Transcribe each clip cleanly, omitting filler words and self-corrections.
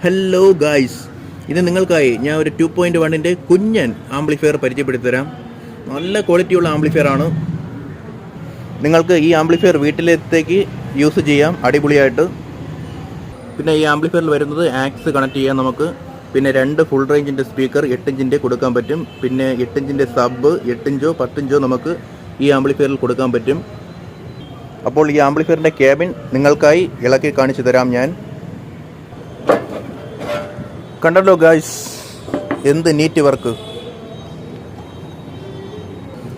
Hello guys, ഇത് നിങ്ങൾക്കായി ഞാൻ ഒരു 2.1-ൻ്റെ കുഞ്ഞൻ ആംപ്ലിഫയർ പരിചയപ്പെടുത്തി തരാം. നല്ല ക്വാളിറ്റിയുള്ള ആംപ്ലിഫയർ ആണ്. നിങ്ങൾക്ക് ഈ ആംപ്ലിഫയർ വീട്ടിലേക്ക് യൂസ് ചെയ്യാം അടിപൊളിയായിട്ട്. പിന്നെ ഈ ആംപ്ലിഫയറിൽ വരുന്നത് ആക്സ് കണക്ട് ചെയ്യാം നമുക്ക്. പിന്നെ 2 ഫുൾ റേഞ്ചിൻ്റെ സ്പീക്കർ 8 ഇഞ്ചിൻ്റെ കൊടുക്കാൻ പറ്റും. പിന്നെ 8 ഇഞ്ചിൻ്റെ സബ് 8 ഇഞ്ചോ 10 ഇഞ്ചോ നമുക്ക് ഈ ആംപ്ലിഫയറിൽ കൊടുക്കാൻ പറ്റും. അപ്പോൾ ഈ ആംപ്ലിഫയറിൻ്റെ ക്യാബിൻ നിങ്ങൾക്കായി ഇളക്കി കാണിച്ചു തരാം ഞാൻ. കണ്ടല്ലോ ഗായ്സ്, എന്ത് നീറ്റ് വർക്ക്.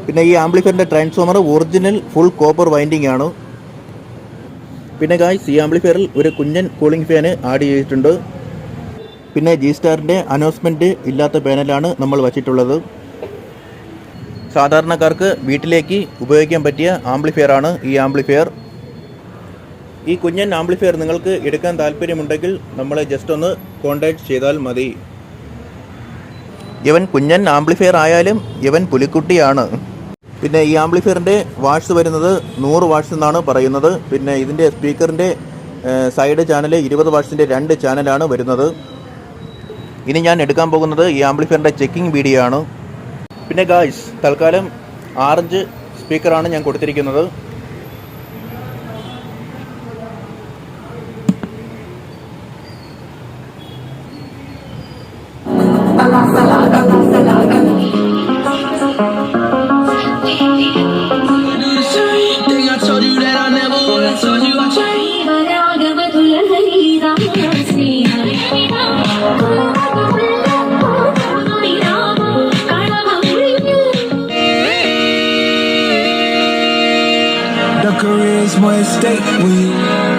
പിന്നെ ഈ ആംപ്ലിഫയറിൻ്റെ transformer original full copper winding ആണ്. പിന്നെ ഗായ്സ്, ഈ ആംപ്ലിഫയറിൽ ഒരു കുഞ്ഞൻ കൂളിംഗ് ഫാന് ആഡ് ചെയ്തിട്ടുണ്ട്. പിന്നെ ജി സ്റ്റാറിൻ്റെ അനൗൺസ്മെൻറ്റ് ഇല്ലാത്ത പാനലാണ് നമ്മൾ വച്ചിട്ടുള്ളത്. സാധാരണക്കാർക്ക് വീട്ടിലേക്ക് ഉപയോഗിക്കാൻ പറ്റിയ ആംപ്ലിഫയർ ആണ് ഈ ആംപ്ലിഫയർ. ഈ കുഞ്ഞൻ ആംപ്ലിഫയർ നിങ്ങൾക്ക് എടുക്കാൻ താല്പര്യമുണ്ടെങ്കിൽ നമ്മളെ ജസ്റ്റ് ഒന്ന് കോൺടാക്ട് ചെയ്താൽ മതി. ഇവൻ കുഞ്ഞൻ ആംപ്ലിഫയർ ആയാലും ഇവൻ പുലിക്കുട്ടിയാണ്. പിന്നെ ഈ ആംപ്ലിഫയറിൻ്റെ വാട്ട്സ് വരുന്നത് 100 വാട്ട്സ് എന്നാണ് പറയുന്നത്. പിന്നെ ഇതിൻ്റെ സ്പീക്കറിൻ്റെ സൈഡ് ചാനൽ 20 വാട്ട്സിൻ്റെ 2 ചാനലാണ് വരുന്നത്. ഇനി ഞാൻ എടുക്കാൻ പോകുന്നത് ഈ ആംപ്ലിഫയറിൻ്റെ ചെക്കിംഗ് വീഡിയോ ആണ്. പിന്നെ ഗായ്സ്, തൽക്കാലം 6 സ്പീക്കറാണ് ഞാൻ കൊടുത്തിരിക്കുന്നത്. The career's my estate with you.